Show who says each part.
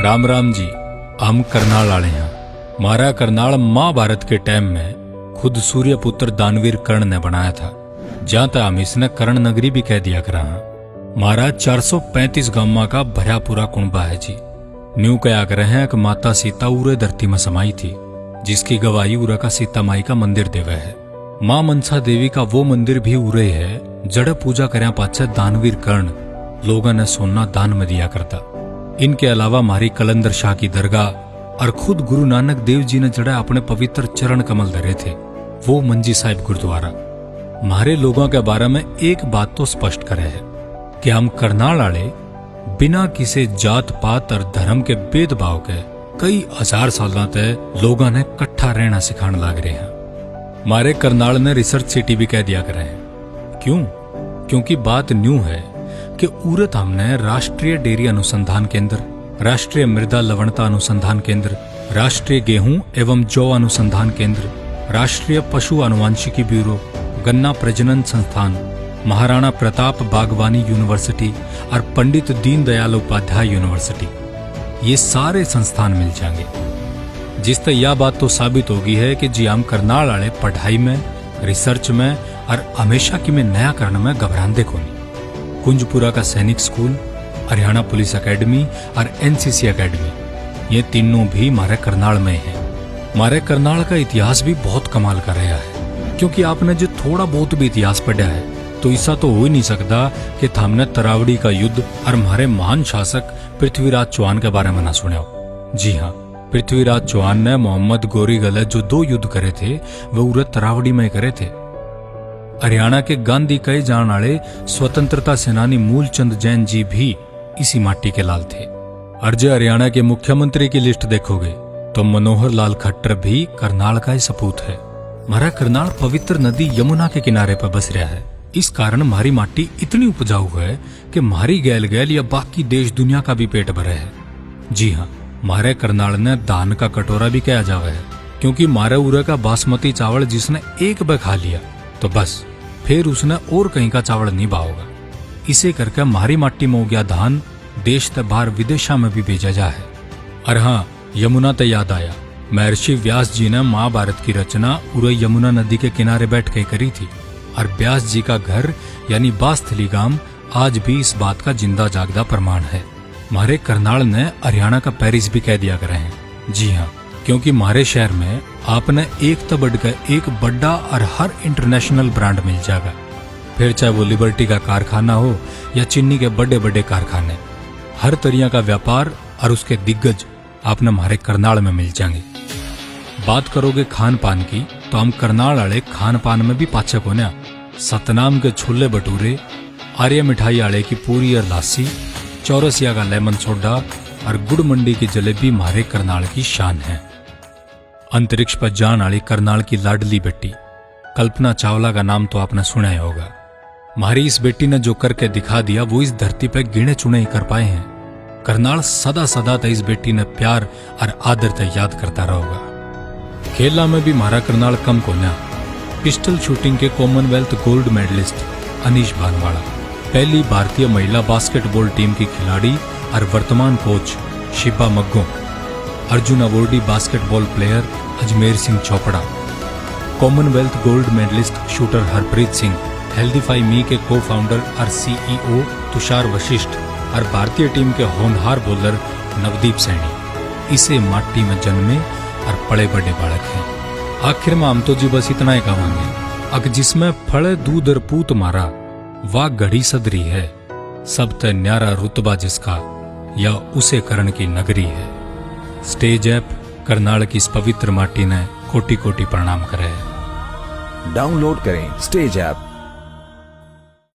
Speaker 1: राम राम जी। हम करनाल आले हैं। मारा करनाल महाभारत के टाइम में खुद सूर्यपुत्र दानवीर कर्ण ने बनाया था, जहां तक हम इसने कर्ण नगरी भी कह दिया करा है। मारा 435 गांव का भरा पूरा कुंबा है जी। न्यू कया कर रहे हैं कि माता सीता उरे धरती में समाई थी, जिसकी गवाही उरा का सीता माई का मंदिर देवे है। मां मनसा देवी का वो मंदिर भी उरे है, जड़ पूजा करया पाछे दानवीर कर्ण लोगों ने सोना दान में दिया करता। इनके अलावा मारी कलंदर शाह की दरगाह और खुद गुरु नानक देव जी ने जड़ा अपने पवित्र चरण कमल धरे थे, वो मंजी साहिब गुरुद्वारा। मारे लोगों के बारे में एक बात तो स्पष्ट करे है कि हम करनाल आले बिना किसी जात पात और धर्म के भेदभाव के कई हजार सालों तक लोगों ने कट्ठा रहना सिखाने लग रहे हैं। मारे करनाल ने रिसर्च सिटी भी कह दिया करे हैं। क्यों? क्योंकि बात न्यू है कि उरत हमने राष्ट्रीय डेयरी अनुसंधान केंद्र, राष्ट्रीय मृदा लवणता अनुसंधान केंद्र, राष्ट्रीय गेहूं एवं जौ अनुसंधान केंद्र, राष्ट्रीय पशु आनुवांशिकी ब्यूरो, गन्ना प्रजनन संस्थान, महाराणा प्रताप बागवानी यूनिवर्सिटी और पंडित दीनदयाल उपाध्याय यूनिवर्सिटी, ये सारे संस्थान मिल जाएंगे। जिससे यह बात तो साबित होगी है कि जी हम करनाल वाले पढ़ाई में, रिसर्च में और हमेशा की में नया करने में घबराते को नहीं। कुंजपुरा का सैनिक स्कूल, हरियाणा पुलिस एकेडमी और एनसीसी एकेडमी, ये तीनों भी हमारे करनाल में है। हमारे करनाल का इतिहास भी बहुत कमाल का रहा है, क्योंकि आपने जो थोड़ा बहुत भी इतिहास पढ़ा है तो ऐसा तो हो ही नहीं सकता कि हमने तरावड़ी का युद्ध और हमारे महान शासक पृथ्वीराज चौहान के बारे में ना सुना हो। जी हाँ, पृथ्वीराज चौहान ने मोहम्मद गोरी गले जो 2 युद्ध करे थे वो उरे तरावड़ी में करे थे। हरियाणा के गांधी कहे जाने वाले स्वतंत्रता सेनानी मूलचंद जैन जी भी इसी माटी के लाल थे। और जो हरियाणा के मुख्यमंत्री की लिस्ट देखोगे तो मनोहर लाल खट्टर भी करनाल का ही सपूत है। हमारा करनाल पवित्र नदी यमुना के किनारे पर बस रहा है। इस कारण हमारी माटी इतनी उपजाऊ है कि हमारी गैल गैल या बाकी देश दुनिया का भी पेट भरे है। जी हाँ, हमारे करनाल ने दान का कटोरा भी कहा जावे है, क्योंकि मारे उरे का बासमती चावल जिसने एक बार खा लिया तो बस फिर उसने और कहीं का चावल नहीं भाओगा। इसे करके हमारी माटी में हो गया धान देश से बाहर विदेशा में भी भेजा जा है। और हाँ, यमुना तो याद आया, महर्षि व्यास जी ने महाभारत की रचना उरे यमुना नदी के किनारे बैठ के करी थी। और व्यास जी का घर यानी बास्थली गांव आज भी इस बात का जिंदा जागदा प्रमाण है। हमारे करनाल ने हरियाणा का पेरिस भी कह दिया करे हैं। जी हाँ, क्योंकि हमारे शहर में आपने एक तो बढ़कर एक बड़ा और हर इंटरनेशनल ब्रांड मिल जाएगा। फिर चाहे वो लिबर्टी का कारखाना हो या चीनी के बड़े बड़े कारखाने, हर तरह का व्यापार और उसके दिग्गज आपने हमारे करनाल में मिल जाएंगे। बात करोगे खान पान की तो हम करनाल वाले खान पान में भी पाछे को ना। सतनाम के छोले भटूरे, आर्य मिठाई आले की पूरी और लासी, चौरसिया का लेमन सोडा और गुड़ मंडी की जलेबी हमारे करनाल की शान है। अंतरिक्ष पर जान वाली करनाल की लाडली बेटी कल्पना चावला का नाम तो आपने सुना ही होगा। हमारी इस बेटी ने जो करके दिखा दिया वो इस धरती पे गिने चुने ही कर पाए हैं। करनाल सदा सदा तक इस बेटी ने प्यार और आदर तक याद करता रहेगा। खेला में भी हमारा करनाल कम को ना। पिस्टल शूटिंग के Commonwealth gold medallist Anish Bhanwala, पहली भारतीय महिला बास्केटबॉल टीम की खिलाड़ी और वर्तमान coach Shiba Maggo, Arjuna awardee basketball player Ajmer Singh Chopra, Commonwealth gold medallist shooter Harpreet Singh, healthify me के को फाउंडर और सीईओ तुषार वशिष्ठ और भारतीय टीम के होनहार बॉलर नवदीप सैनी इसे माटी में जन्मे और बड़े बड़े बालक हैं। आखिर में हम तो जी बस इतना ही कहांगे, अग जिसमें फड़े दूध और पूत मारा वाह घड़ी सदरी है, सब ते न्यारा रुतबा जिसका या उसे करण की नगरी है। स्टेज ऐप करनाल की इस पवित्र माटी ने कोटि कोटि प्रणाम करे।
Speaker 2: डाउनलोड करें स्टेज ऐप।